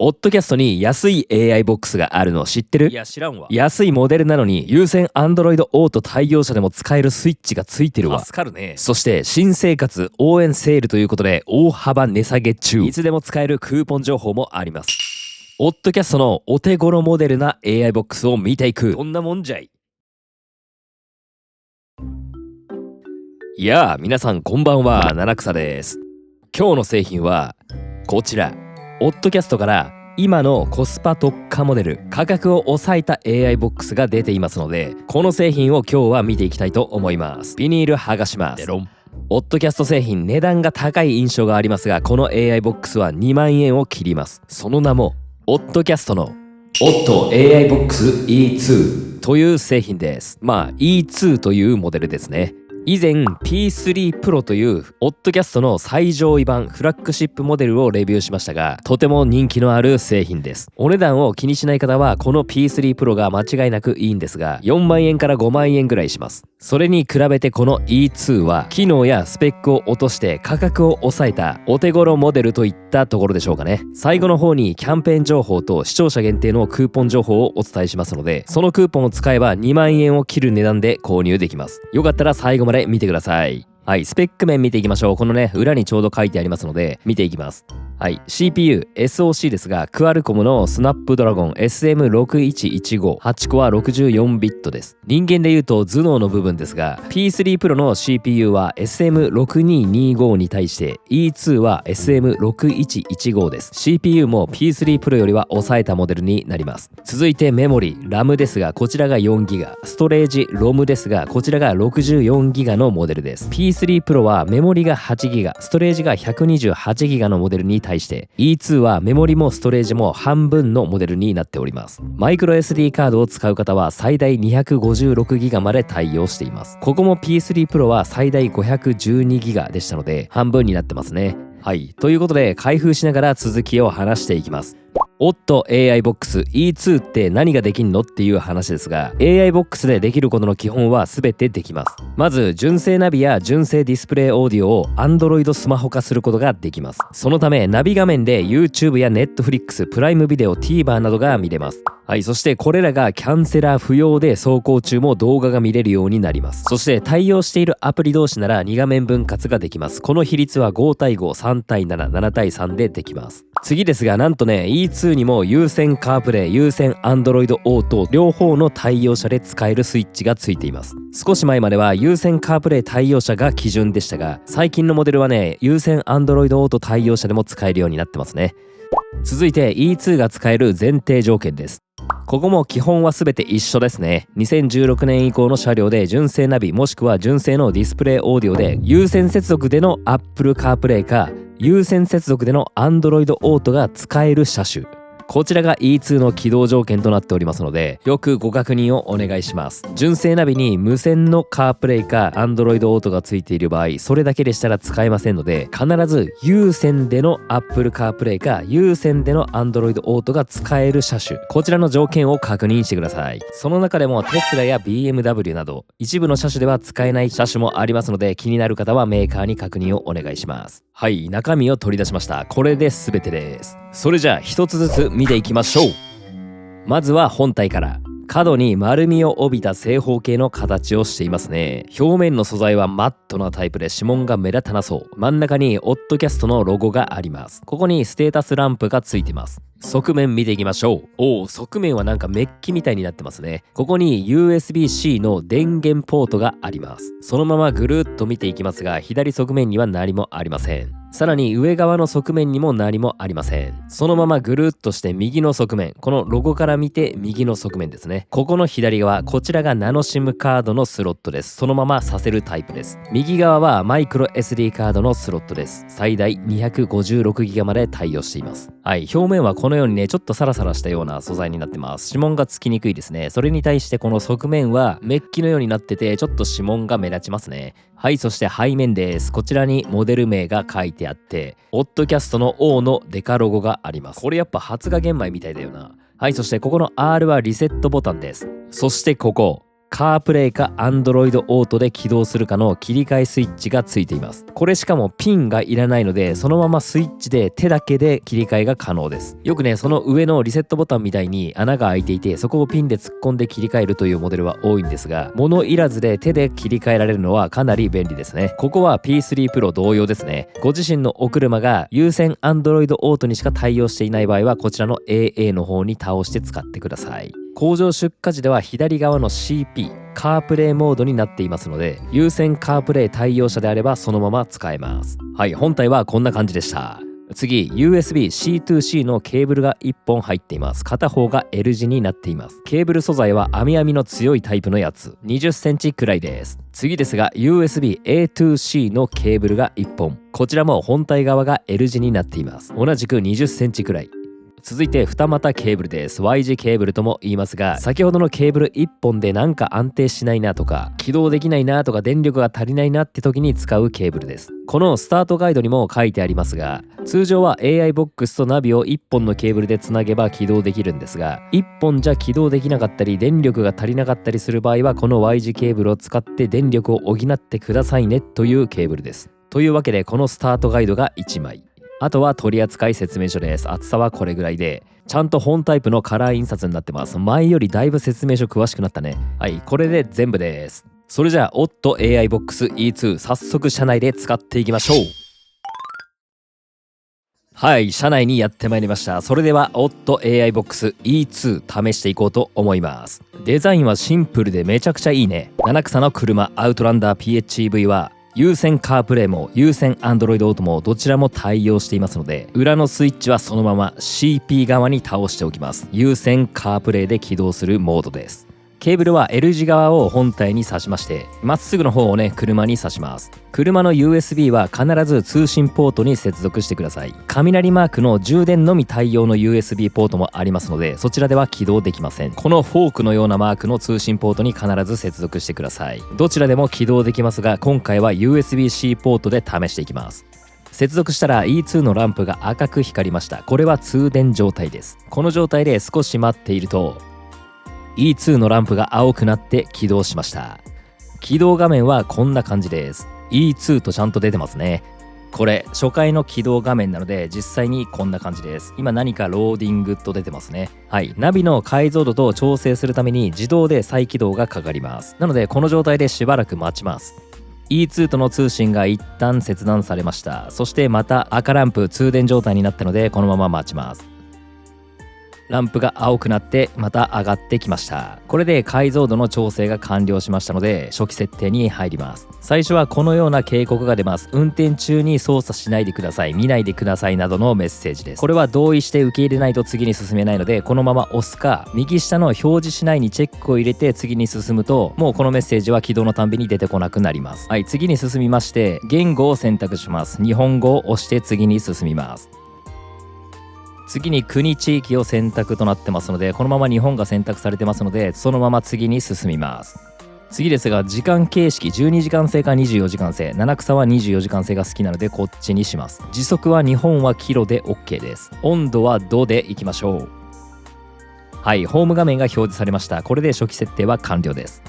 オッドキャストに安い AI ボックスがあるの知ってる？いや知らんわ。安いモデルなのに有線 Android Auto 対応者でも使えるスイッチがついてるわ。助かるね。そして新生活応援セールということで大幅値下げ中。いつでも使えるクーポン情報もあります。オッドキャストのお手頃モデルな AI ボックスを見ていく。どんなもんじゃい。いやあ皆さんこんばんは、七草です。今日の製品はこちら。オッドキャストから今のコスパ特価モデル、価格を抑えた AI ボックスが出ていますので、この製品を今日は見ていきたいと思います。ビニール剥がします。オッドキャスト製品値段が高い印象がありますが、この AI ボックスは2万円を切ります。その名もオッドキャストのOTTO AI ボックス E2 という製品です。E2 というモデルですね。以前 P3 Pro というオッドキャストの最上位版フラッグシップモデルをレビューしましたが、とても人気のある製品です。お値段を気にしない方はこの P3 Pro が間違いなくいいんですが、4万円から5万円ぐらいします。それに比べてこの E2 は機能やスペックを落として価格を抑えたお手頃モデルといったところでしょうかね。最後の方にキャンペーン情報と視聴者限定のクーポン情報をお伝えしますので、そのクーポンを使えば2万円を切る値段で購入できます。よかったら最後まで見てください。はい、スペック面見ていきましょう。このね、裏にちょうど書いてありますので見ていきます。はい、CPU、SoC ですが、クアルコムのスナップドラゴン SM6115、8コア64ビットです。人間でいうと頭脳の部分ですが、P3 Pro の CPU は SM6225 に対して E2 は SM6115 です。CPU も P3 Pro よりは抑えたモデルになります。続いてメモリ、RAM ですが、こちらが 4GB、ストレージ、ROM ですが、こちらが 64GB のモデルです。P3 Pro はメモリが 8GB、ストレージが 128GB のモデルに対して E2 はメモリもストレージも半分のモデルになっております。マイクロ SD カードを使う方は最大 256GB まで対応しています。ここも P3 Pro は最大 512GB でしたので半分になってますね。はい、ということで開封しながら続きを話していきます。OTTO AI ボックス E2 って何ができんのっていう話ですが、 AI ボックスでできることの基本は全てできます。まず純正ナビや純正ディスプレイオーディオを Android スマホ化することができます。そのためナビ画面で YouTube や Netflix、プライムビデオ、TVer などが見れます。はい、そしてこれらがキャンセラー不要で走行中も動画が見れるようになります。そして対応しているアプリ同士なら2画面分割ができます。この比率は5対5、3対7、7対3でできます。次ですが、なんとね E2 にも有線カープレイ、有線 Android Auto 両方の対応車で使えるスイッチがついています。少し前までは有線カープレイ対応車が基準でしたが、最近のモデルはね有線 Android Auto 対応車でも使えるようになってますね。続いて E2 が使える前提条件です。ここも基本は全て一緒ですね。2016年以降の車両で純正ナビもしくは純正のディスプレイオーディオで有線接続での Apple CarPlay か有線接続での Android Auto が使える車種、こちらが E2 の起動条件となっておりますので、よくご確認をお願いします。純正ナビに無線の CarPlay か Android Auto がついている場合、それだけでしたら使えませんので、必ず有線での Apple CarPlay か有線での Android Auto が使える車種、こちらの条件を確認してください。その中でもテスラや BMW など一部の車種では使えない車種もありますので、気になる方はメーカーに確認をお願いします。はい、中身を取り出しました。これで全てです。それじゃあ一つずつ見ていきましょう。まずは本体から。角に丸みを帯びた正方形の形をしていますね。表面の素材はマットなタイプで指紋が目立たなそう。真ん中にオッドキャストのロゴがあります。ここにステータスランプがついてます。側面見ていきましょう。側面はなんかメッキみたいになってますね。ここに USB-C の電源ポートがあります。そのままぐるっと見ていきますが、左側面には何もありません。さらに上側の側面にも何もありません。そのままぐるっとして右の側面、このロゴから見て右の側面ですね。ここの左側、こちらがナノシムカードのスロットです。そのままさせるタイプです。右側はマイクロ SD カードのスロットです。最大 256GB まで対応しています。はい、表面はこのようにねちょっとサラサラしたような素材になってます。指紋がつきにくいですね。それに対してこの側面はメッキのようになっててちょっと指紋が目立ちますね。はい、そして背面です。こちらにモデル名が書いてあって、オッドキャストの O のデカロゴがあります。これやっぱ発芽玄米みたいだよな。はい、そしてここの R はリセットボタンです。そしてここカープレイか Android オートで起動するかの切り替えスイッチがついています。これしかもピンがいらないので、そのままスイッチで手だけで切り替えが可能です。よくね、その上のリセットボタンみたいに穴が開いていて、そこをピンで突っ込んで切り替えるというモデルは多いんですが、物いらずで手で切り替えられるのはかなり便利ですね。ここは P3 Pro 同様ですね。ご自身のお車が有線 Android オートにしか対応していない場合は、こちらの AA の方に倒して使ってください。工場出荷時では左側の CP カープレイモードになっていますので、有線カープレイ対応車であればそのまま使えます。はい、本体はこんな感じでした。次、USB-C2C のケーブルが1本入っています。片方が L 字になっています。ケーブル素材は網網の強いタイプのやつ、20センチくらいです。次ですが、USB-A2C のケーブルが1本。こちらも本体側が L 字になっています。同じく20センチくらい。続いて二股ケーブルです。 Y 字ケーブルとも言いますが、先ほどのケーブル1本でなんか安定しないなとか、起動できないなとか、電力が足りないなって時に使うケーブルです。このスタートガイドにも書いてありますが、通常は AI ボックスとナビを1本のケーブルでつなげば起動できるんですが、1本じゃ起動できなかったり電力が足りなかったりする場合は、この Y 字ケーブルを使って電力を補ってくださいねというケーブルです。というわけで、このスタートガイドが1枚、あとは取扱説明書です。厚さはこれぐらいで、ちゃんと本タイプのカラー印刷になってます。前よりだいぶ説明書詳しくなったね。はい、これで全部です。それじゃあ OTTO AI Box E2 早速車内で使っていきましょう。はい、車内にやってまいりました。それでは OTTO AI Box E2 試していこうと思います。デザインはシンプルでめちゃくちゃいいね。七草の車アウトランダー PHEV は有線カープレイも有線 Android オートもどちらも対応していますので、裏のスイッチはそのまま CP 側に倒しておきます。有線カープレイで起動するモードです。ケーブルは L 字側を本体に挿しまして、まっすぐの方をね、車に挿します。車の USB は必ず通信ポートに接続してください。雷マークの充電のみ対応の USB ポートもありますので、そちらでは起動できません。このフォークのようなマークの通信ポートに必ず接続してください。どちらでも起動できますが、今回は USB-C ポートで試していきます。接続したら E2 のランプが赤く光りました。これは通電状態です。この状態で少し待っていると、E2 のランプが青くなって起動しました。起動画面はこんな感じです。 E2 とちゃんと出てますね。これ初回の起動画面なので、実際にこんな感じです。今何かローディングと出てますね。はい、ナビの解像度と調整するために自動で再起動がかかります。なのでこの状態でしばらく待ちます。 E2 との通信が一旦切断されました。そしてまた赤ランプ通電状態になったので、このまま待ちます。ランプが青くなってまた上がってきました。これで解像度の調整が完了しましたので、初期設定に入ります。最初はこのような警告が出ます。運転中に操作しないでください、見ないでくださいなどのメッセージです。これは同意して受け入れないと次に進めないので、このまま押すか右下の表示しないにチェックを入れて次に進むと、もうこのメッセージは起動のたんびに出てこなくなります。はい、次に進みまして、言語を選択します。日本語を押して次に進みます。次に国地域を選択となってますので、このまま日本が選択されてますので、そのまま次に進みます。次ですが、時間形式12時間制か24時間制、七草は24時間制が好きなのでこっちにします。時速は日本はキロで OK です。温度は度でいきましょう。はい、ホーム画面が表示されました。これで初期設定は完了です。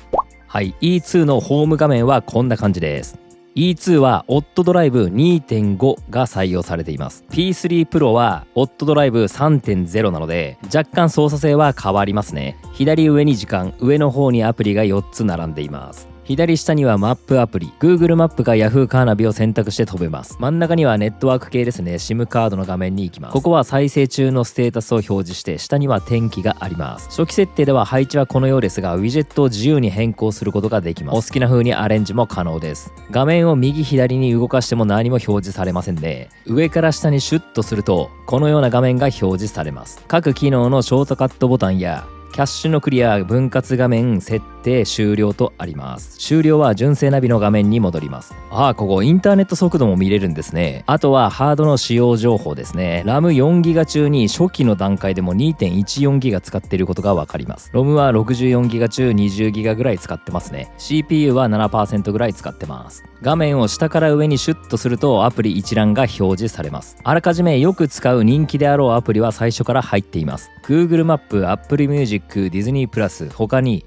はい、E2 のホーム画面はこんな感じです。E2 は OTTO ドライブ 2.5 が採用されています。 P3 Pro は OTTO ドライブ 3.0 なので、若干操作性は変わりますね。左上に時間、上の方にアプリが4つ並んでいます。左下にはマップアプリ、Google マップか Yahoo カーナビを選択して飛べます。真ん中にはネットワーク系ですね。SIM カードの画面に行きます。ここは再生中のステータスを表示して、下には天気があります。初期設定では配置はこのようですが、ウィジェットを自由に変更することができます。お好きな風にアレンジも可能です。画面を右左に動かしても何も表示されませんね。上から下にシュッとすると、このような画面が表示されます。各機能のショートカットボタンやキャッシュのクリア、分割画面、設定終了とあります。終了は純正ナビの画面に戻ります。ここインターネット速度も見れるんですね。あとはハードの使用情報ですね。RAM4GB 中に初期の段階でも 2.14GB 使っていることがわかります。ROM は 64GB 中 20GB ぐらい使ってますね。CPU は 7% ぐらい使ってます。画面を下から上にシュッとするとアプリ一覧が表示されます。あらかじめよく使う人気であろうアプリは最初から入っています。Google マップ、Apple Music、Disney プラス、他に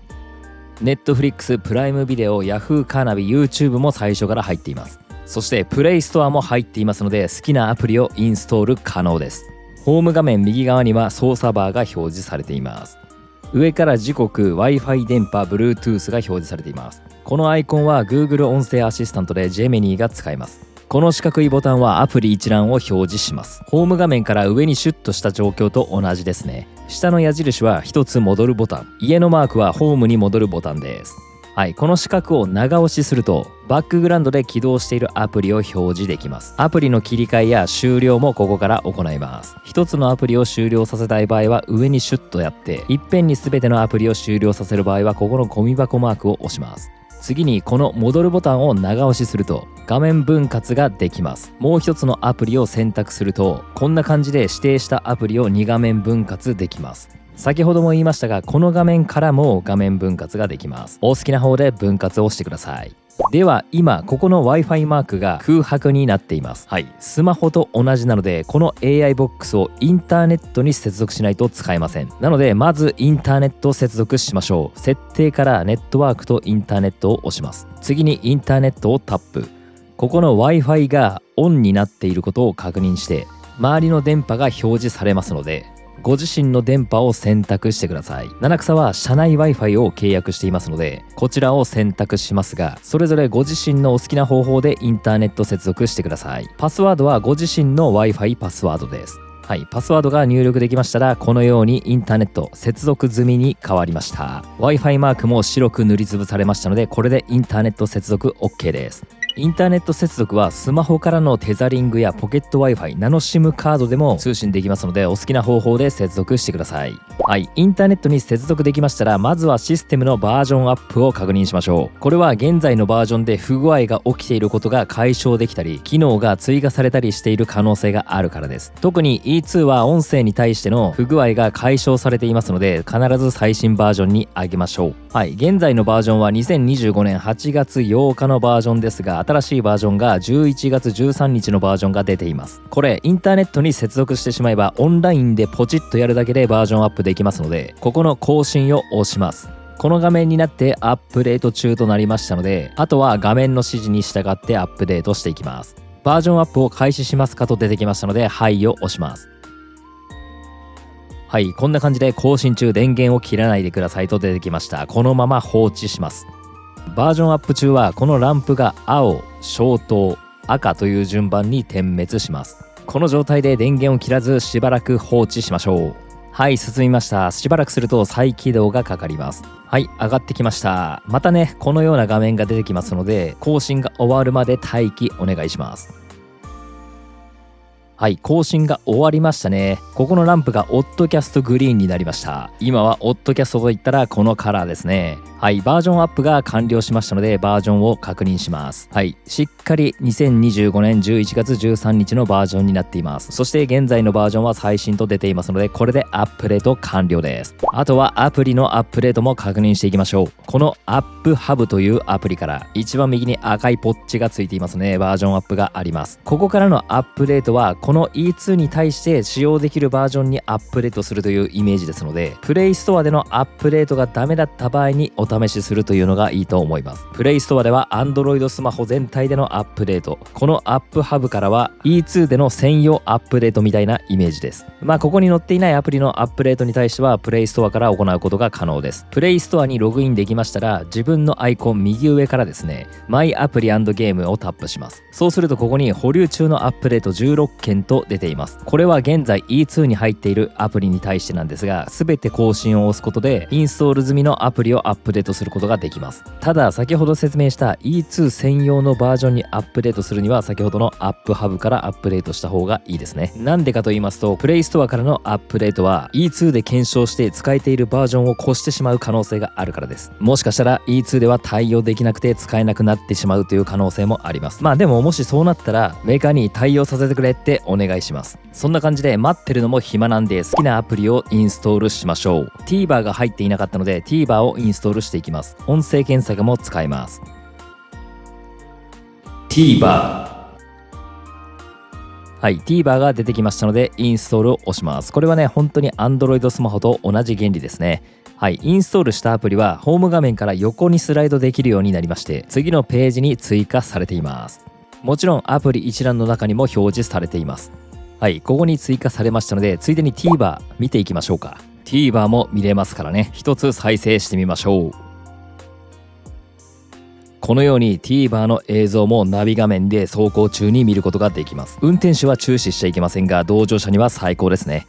Netflix、プライムビデオ、Yahoo カーナビ、YouTube も最初から入っています。そしてプレイストアも入っていますので、好きなアプリをインストール可能です。ホーム画面右側には操作バーが表示されています。上から時刻、Wi-Fi 電波、Bluetooth が表示されています。このアイコンは Google 音声アシスタントで Gemini が使えます。この四角いボタンはアプリ一覧を表示します。ホーム画面から上にシュッとした状況と同じですね。下の矢印は一つ戻るボタン、家のマークはホームに戻るボタンです。はい、この四角を長押しするとバックグラウンドで起動しているアプリを表示できます。アプリの切り替えや終了もここから行います。一つのアプリを終了させたい場合は上にシュッとやって、いっぺんに全てのアプリを終了させる場合はここのゴミ箱マークを押します。次にこの戻るボタンを長押しすると画面分割ができます。もう一つのアプリを選択するとこんな感じで指定したアプリを2画面分割できます。先ほども言いましたが、この画面からも画面分割ができます。お好きな方で分割をしてください。では今ここの Wi-Fi マークが空白になっています。はい、スマホと同じなのでこの AI ボックスをインターネットに接続しないと使えません。なのでまずインターネットを接続しましょう。設定からネットワークとインターネットを押します。次にインターネットをタップ。ここの Wi-Fi がオンになっていることを確認して周りの電波が表示されますので、ご自身の電波を選択してください。七草は社内 Wi-Fi を契約していますのでこちらを選択しますが、それぞれご自身のお好きな方法でインターネット接続してください。パスワードはご自身の Wi-Fi パスワードです。はい、パスワードが入力できましたらこのようにインターネット接続済みに変わりました。 Wi-Fi マークも白く塗りつぶされましたのでこれでインターネット接続 OK です。インターネット接続はスマホからのテザリングやポケット Wi-Fi、ナノ SIM カードでも通信できますのでお好きな方法で接続してください。はい、インターネットに接続できましたらまずはシステムのバージョンアップを確認しましょう。これは現在のバージョンで不具合が起きていることが解消できたり機能が追加されたりしている可能性があるからです。特に E2 は音声に対しての不具合が解消されていますので必ず最新バージョンに上げましょう。はい、現在のバージョンは2025年8月8日のバージョンですが、新しいバージョンが11月13日のバージョンが出ています。これインターネットに接続してしまえばオンラインでポチッとやるだけでバージョンアップできますので、ここの更新を押します。この画面になってアップデート中となりましたので、あとは画面の指示に従ってアップデートしていきます。バージョンアップを開始しますかと出てきましたのではいを押します。はい、こんな感じで更新中電源を切らないでくださいと出てきました。このまま放置します。バージョンアップ中はこのランプが青、消灯、赤という順番に点滅します。この状態で電源を切らずしばらく放置しましょう。はい、進みました。しばらくすると再起動がかかります。はい、上がってきました。またねこのような画面が出てきますので更新が終わるまで待機お願いします。はい、更新が終わりましたね。ここのランプがオッドキャストグリーンになりました。今はオッドキャストといったらこのカラーですね。はい、バージョンアップが完了しましたのでバージョンを確認します。はい、しっかり2025年11月13日のバージョンになっています。そして現在のバージョンは最新と出ていますのでこれでアップデート完了です。あとはアプリのアップデートも確認していきましょう。このアップハブというアプリから一番右に赤いポッチがついていますね。バージョンアップがあります。ここからのアップデートはこの E2 に対して使用できるバージョンにアップデートするというイメージですので、プレイストアでのアップデートがダメだった場合にお試しするというのがいいと思います。プレイストアでは Android スマホ全体でのアップデート、このアップハブからは E2 での専用アップデートみたいなイメージです。ここに載っていないアプリのアップデートに対してはプレイストアから行うことが可能です。プレイストアにログインできましたら自分のアイコン右上からですね、マイアプリ&ゲームをタップします。そうするとここに保留中のアップデート16件と出ています。これは現在 E2 に入っているアプリに対してなんですが、全て更新を押すことでインストール済みのアプリをアップデートすることができます。ただ先ほど説明した E2 専用のバージョンにアップデートするには先ほどのアップハブからアップデートした方がいいですね。なんでかと言いますと、プレイストアからのアップデートは E2 で検証して使えているバージョンを越してしまう可能性があるからです。もしかしたら E2 では対応できなくて使えなくなってしまうという可能性もあります。でももしそうなったらメーカーに対応させてくれってお願いします。そんな感じで待ってるのも暇なんで好きなアプリをインストールしましょう。 TVer が入っていなかったので TVer をインストールしていきます。音声検索も使えます。 TVer、 はい、TVer が出てきましたのでインストールを押します。これはね本当に Android スマホと同じ原理ですね。はい、インストールしたアプリはホーム画面から横にスライドできるようになりまして、次のページに追加されています。もちろんアプリ一覧の中にも表示されています。はい、ここに追加されましたので、ついでに TVer 見ていきましょうか。 TVer も見れますからね、一つ再生してみましょう。このように TVer の映像もナビ画面で走行中に見ることができます。運転手は注視しちゃいけませんが、同乗者には最高ですね。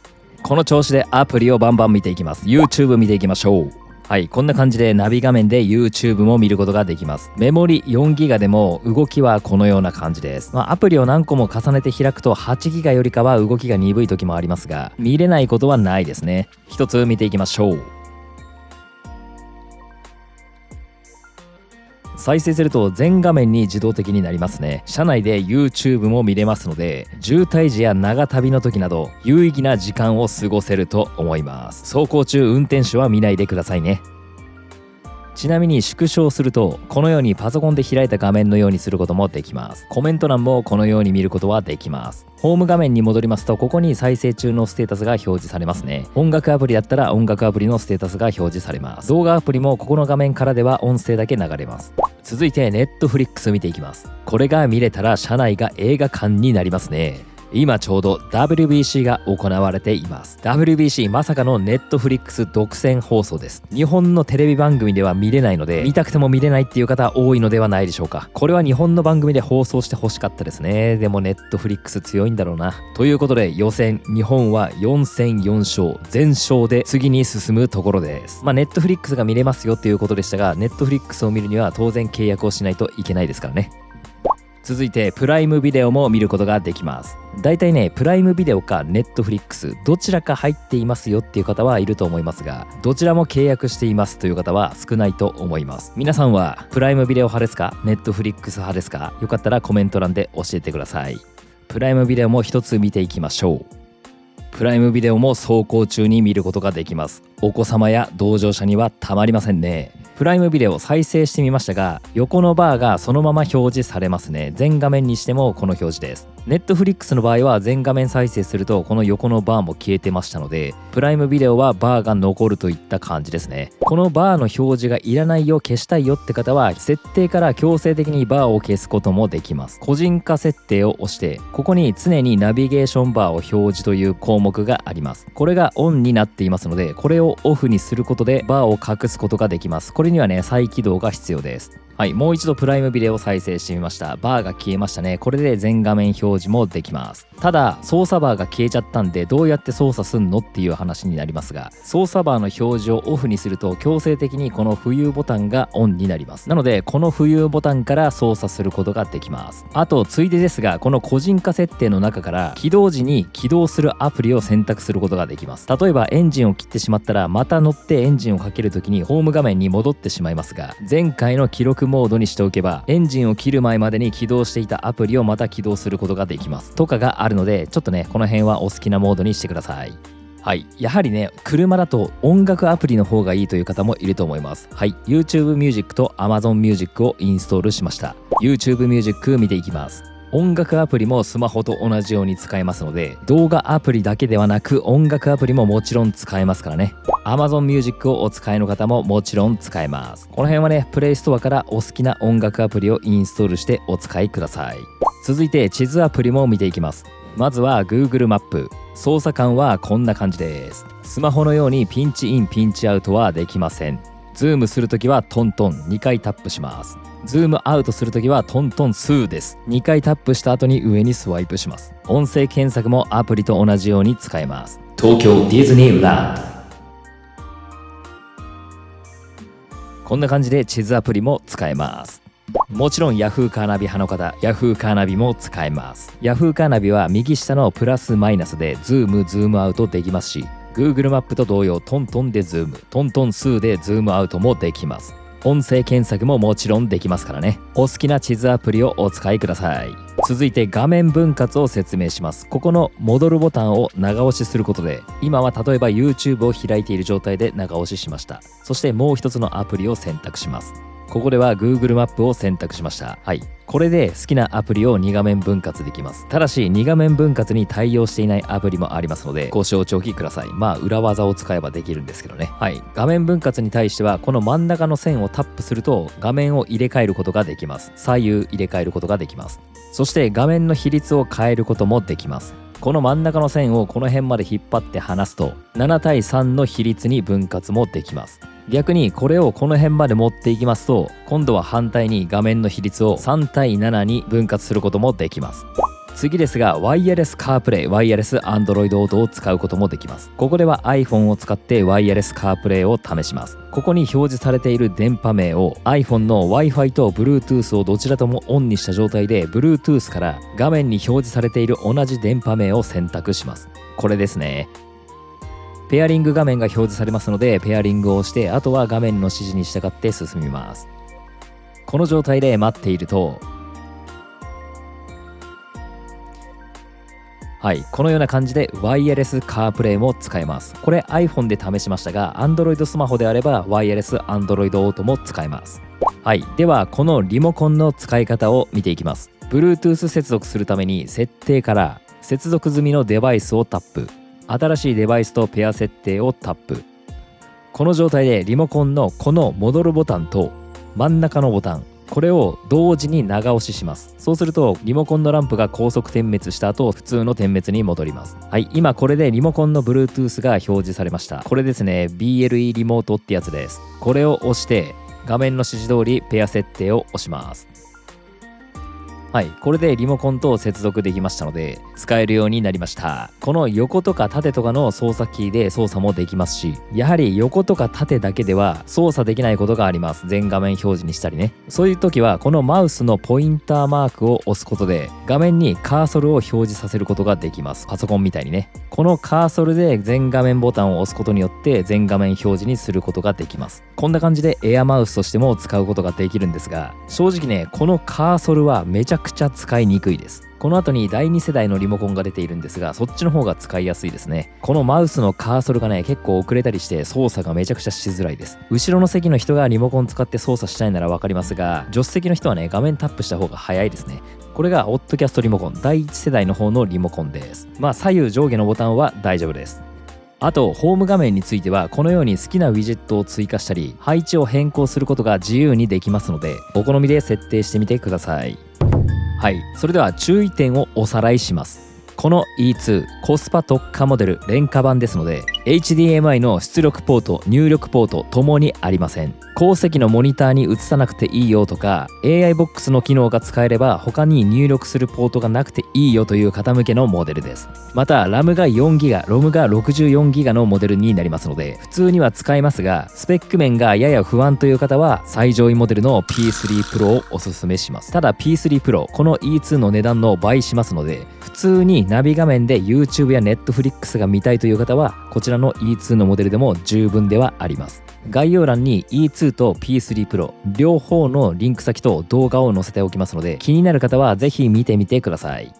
この調子でアプリをバンバン見ていきます。 YouTube 見ていきましょう。はい、こんな感じでナビ画面で YouTube も見ることができます。メモリ 4GB でも動きはこのような感じです。アプリを何個も重ねて開くと 8GB よりかは動きが鈍い時もありますが、見れないことはないですね。一つ見ていきましょう。再生すると全画面に自動的になりますね。車内で YouTube も見れますので、渋滞時や長旅の時など有意義な時間を過ごせると思います。走行中運転手は見ないでくださいね。ちなみに縮小するとこのようにパソコンで開いた画面のようにすることもできます。コメント欄もこのように見ることはできます。ホーム画面に戻りますと、ここに再生中のステータスが表示されますね。音楽アプリだったら音楽アプリのステータスが表示されます。動画アプリもここの画面からでは音声だけ流れます。続いて Netflix 見ていきます。これが見れたら車内が映画館になりますね。今ちょうど WBC が行われています。 WBC まさかの Netflix 独占放送です。日本のテレビ番組では見れないので、見たくても見れないっていう方多いのではないでしょうか。これは日本の番組で放送してほしかったですね。でも Netflix 強いんだろうな。ということで予選、日本は4戦4勝全勝で次に進むところです。Netflix が見れますよっていうことでしたが、 Netflix を見るには当然契約をしないといけないですからね。続いてプライムビデオも見ることができます。だいたいね、プライムビデオかネットフリックスどちらか入っていますよっていう方はいると思いますが、どちらも契約していますという方は少ないと思います。皆さんはプライムビデオ派ですか、ネットフリックス派ですか？よかったらコメント欄で教えてください。プライムビデオも一つ見ていきましょう。プライムビデオも走行中に見ることができます。お子様や同乗者にはたまりませんね。プライムビデオ再生してみましたが、横のバーがそのまま表示されますね。全画面にしてもこの表示です。ネットフリックスの場合は全画面再生するとこの横のバーも消えてましたので、プライムビデオはバーが残るといった感じですね。このバーの表示がいらないよ、消したいよって方は設定から強制的にバーを消すこともできます。個人化設定を押して、ここに常にナビゲーションバーを表示という項目があります。これがオンになっていますので、これをオフにすることでバーを隠すことができます。これにはね、再起動が必要です。はい、もう一度プライムビデオを再生してみました。バーが消えましたね。これで全画面表示もできます。ただ操作バーが消えちゃったんで、どうやって操作すんのっていう話になりますが、操作バーの表示をオフにすると強制的にこの浮遊ボタンがオンになります。なのでこの浮遊ボタンから操作することができます。あとついでですが、この個人化設定の中から起動時に起動するアプリを選択することができます。例えばエンジンを切ってしまったら、また乗ってエンジンをかけるときにホーム画面に戻ってしまいますが、前回の記録モードにしておけばエンジンを切る前までに起動していたアプリをまた起動することができますとかがあるので、ちょっとねこの辺はお好きなモードにしてください。はい、やはりね、車だと音楽アプリの方がいいという方もいると思います。はい、 YouTube Music と Amazon Music をインストールしました。 YouTube Music 見ていきます。音楽アプリもスマホと同じように使えますので、動画アプリだけではなく音楽アプリももちろん使えますからね。 Amazon Music をお使いの方ももちろん使えます。この辺はね、プレイストアからお好きな音楽アプリをインストールしてお使いください。続いて地図アプリも見ていきます。まずは Google マップ。操作感はこんな感じです。スマホのようにピンチインピンチアウトはできません。ズームするときはトントン2回タップします。ズームアウトするときはトントン2です。2回タップした後に上にスワイプします。音声検索もアプリと同じように使えます。東京ディズニーランド。こんな感じで地図アプリも使えます。もちろん Yahoo カーナビ派の方、Yahoo カーナビも使えます。Yahoo カーナビは右下のプラスマイナスでズームズームアウトできますし、 Google マップと同様トントンでズーム、トントン数でズームアウトもできます。音声検索ももちろんできますからね。お好きな地図アプリをお使いください。続いて画面分割を説明します。ここの戻るボタンを長押しすることで、今は例えば YouTube を開いている状態で長押ししました。そしてもう一つのアプリを選択します。ここでは Google マップを選択しました。はい。これで好きなアプリを2画面分割できます。ただし2画面分割に対応していないアプリもありますのでご承知おきください。まあ裏技を使えばできるんですけどね。はい。画面分割に対してはこの真ん中の線をタップすると画面を入れ替えることができます。左右入れ替えることができます。そして画面の比率を変えることもできます。この真ん中の線をこの辺まで引っ張って離すと7対3の比率に分割もできます。逆にこれをこの辺まで持っていきますと今度は反対に画面の比率を3対7に分割することもできます。次ですがワイヤレスカープレイ、ワイヤレス Android オートを使うこともできます。ここでは iPhone を使ってワイヤレスカープレイを試します。ここに表示されている電波名を iPhone の Wi-Fi と Bluetooth をどちらともオンにした状態で Bluetooth から画面に表示されている同じ電波名を選択します。これですね。ペアリング画面が表示されますのでペアリングを押してあとは画面の指示に従って進みます。この状態で待っているとはい、このような感じでワイヤレスカープレイも使えます。これ iPhone で試しましたが Android スマホであればワイヤレス Android オートも使えます。はい、ではこのリモコンの使い方を見ていきます。 Bluetooth 接続するために設定から接続済みのデバイスをタップ、新しいデバイスとペア設定をタップ。この状態でリモコンのこの戻るボタンと真ん中のボタンこれを同時に長押しします。そうするとリモコンのランプが高速点滅した後普通の点滅に戻ります。はい、今これでリモコンの Bluetooth が表示されました。これですね、 BLE リモートってやつです。これを押して画面の指示通りペア設定を押します。はい、これでリモコンと接続できましたので使えるようになりました。この横とか縦とかの操作キーで操作もできますし、やはり横とか縦だけでは操作できないことがあります。全画面表示にしたりね。そういう時はこのマウスのポインターマークを押すことで画面にカーソルを表示させることができます。パソコンみたいにね。このカーソルで全画面ボタンを押すことによって全画面表示にすることができます。こんな感じでエアマウスとしても使うことができるんですが、正直ねこのカーソルはめちゃくちゃ使いにくいです。この後に第2世代のリモコンが出ているんですがそっちの方が使いやすいですね。このマウスのカーソルがね結構遅れたりして操作がめちゃくちゃしづらいです。後ろの席の人がリモコン使って操作したいならわかりますが助手席の人はね画面タップした方が早いですね。これがオッドキャストリモコン第1世代の方のリモコンです。まあ左右上下のボタンは大丈夫です。あとホーム画面についてはこのように好きなウィジェットを追加したり配置を変更することが自由にできますのでお好みで設定してみてください。はい、それでは注意点をおさらいします。この E2 コスパ特化モデル廉価版ですので HDMI の出力ポート入力ポートともにありません。後席のモニターに映さなくていいよとか AI ボックスの機能が使えれば他に入力するポートがなくていいよという方向けのモデルです。また RAM が 4GB、ROM が 64GB のモデルになりますので普通には使えますがスペック面がやや不安という方は最上位モデルの P3 Pro をおすすめします。ただ P3 Pro この E2 の値段の倍しますので普通にナビ画面で YouTube や Netflix が見たいという方はこちらの E2 のモデルでも十分ではあります。概要欄に E2 と P3 Pro 両方のリンク先と動画を載せておきますので気になる方はぜひ見てみてください。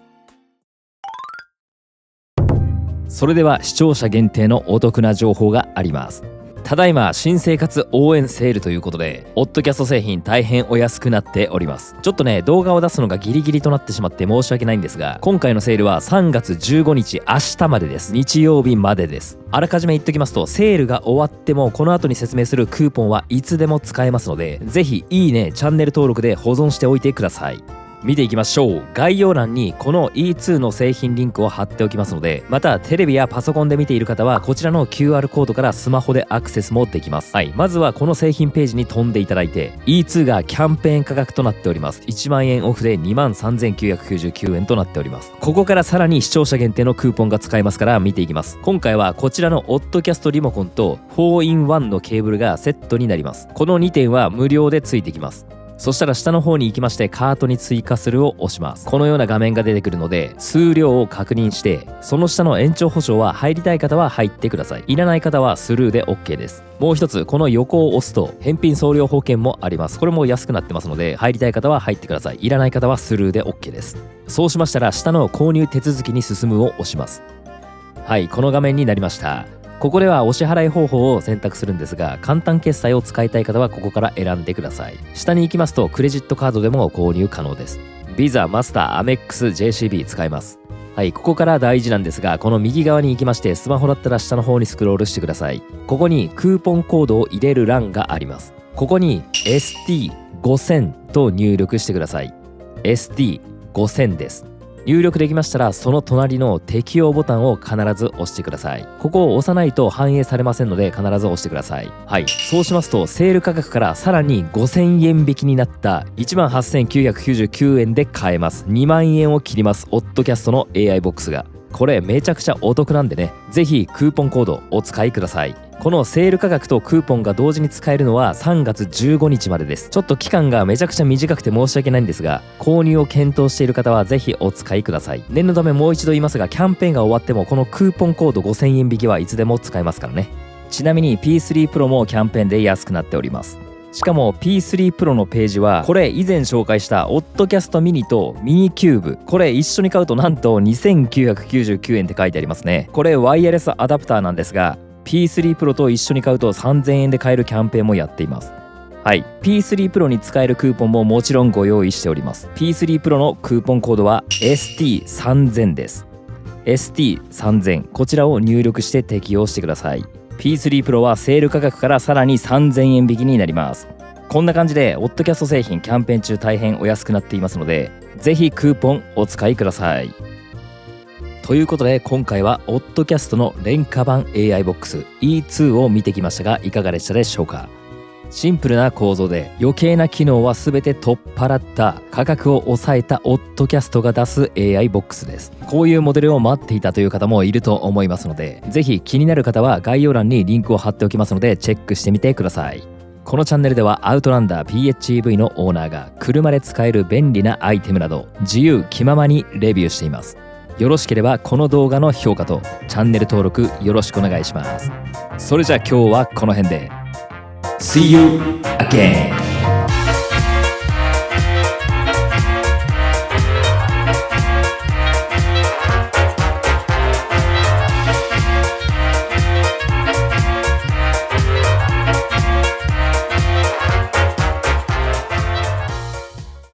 それでは視聴者限定のお得な情報があります。ただいま新生活応援セールということでオッドキャスト製品大変お安くなっております。ちょっとね動画を出すのがギリギリとなってしまって申し訳ないんですが今回のセールは3月15日明日までです。日曜日までです。あらかじめ言っときますとセールが終わってもこの後に説明するクーポンはいつでも使えますのでぜひいいねチャンネル登録で保存しておいてください。見ていきましょう。概要欄にこの E2 の製品リンクを貼っておきますのでまたテレビやパソコンで見ている方はこちらの QR コードからスマホでアクセスもできます。はい、まずはこの製品ページに飛んでいただいて E2 がキャンペーン価格となっております。1万円オフで 23,999 円となっております。ここからさらに視聴者限定のクーポンが使えますから見ていきます。今回はこちらのオッドキャストリモコンと 4in1 のケーブルがセットになります。この2点は無料でついてきます。そしたら下の方に行きましてカートに追加するを押します。このような画面が出てくるので数量を確認してその下の延長保証は入りたい方は入ってください。いらない方はスルーで OK です。もう一つこの横を押すと返品送料保険もあります。これも安くなってますので入りたい方は入ってください。いらない方はスルーで OK です。そうしましたら下の購入手続きに進むを押します。はい、この画面になりました。ここではお支払い方法を選択するんですが、簡単決済を使いたい方はここから選んでください。下に行きますとクレジットカードでも購入可能です。ビザ、マスター、アメックス、JCB 使えます。はい、ここから大事なんですが、この右側に行きまして、スマホだったら下の方にスクロールしてください。ここにクーポンコードを入れる欄があります。ここに ST5000 と入力してください。ST5000 です。入力できましたら、その隣の適用ボタンを必ず押してください。ここを押さないと反映されませんので、必ず押してください。はい、そうしますとセール価格からさらに5000円引きになった18,999円で買えます。2万円を切ります。オッドキャストの AI ボックスが。これめちゃくちゃお得なんでね、ぜひクーポンコードお使いください。このセール価格とクーポンが同時に使えるのは3月15日までです。ちょっと期間がめちゃくちゃ短くて申し訳ないんですが、購入を検討している方はぜひお使いください。念のためもう一度言いますが、キャンペーンが終わってもこのクーポンコード5000円引きはいつでも使えますからね。ちなみに P3 Pro もキャンペーンで安くなっております。しかも P3 Pro のページはこれ以前紹介したオッドキャストミニとミニキューブ、これ一緒に買うとなんと2999円って書いてありますね。これワイヤレスアダプターなんですが、 P3 Pro と一緒に買うと3000円で買えるキャンペーンもやっています。はい、P3 Pro に使えるクーポンももちろんご用意しております。 P3 Pro のクーポンコードは ST3000 です。 ST3000、 こちらを入力して適用してください。P3 Pro はセール価格からさらに3000円引きになります。こんな感じでオッドキャスト製品キャンペーン中大変お安くなっていますので、ぜひクーポンお使いください。ということで今回はオッドキャストの廉価版 AI ボックス E2 を見てきましたが、いかがでしたでしょうか。シンプルな構造で余計な機能は全て取っ払った価格を抑えたオッドキャストが出す AI ボックスです。こういうモデルを待っていたという方もいると思いますので、ぜひ気になる方は概要欄にリンクを貼っておきますのでチェックしてみてください。このチャンネルではアウトランダー PHEV のオーナーが車で使える便利なアイテムなど自由気ままにレビューしています。よろしければこの動画の評価とチャンネル登録よろしくお願いします。それじゃあ今日はこの辺で。See you again!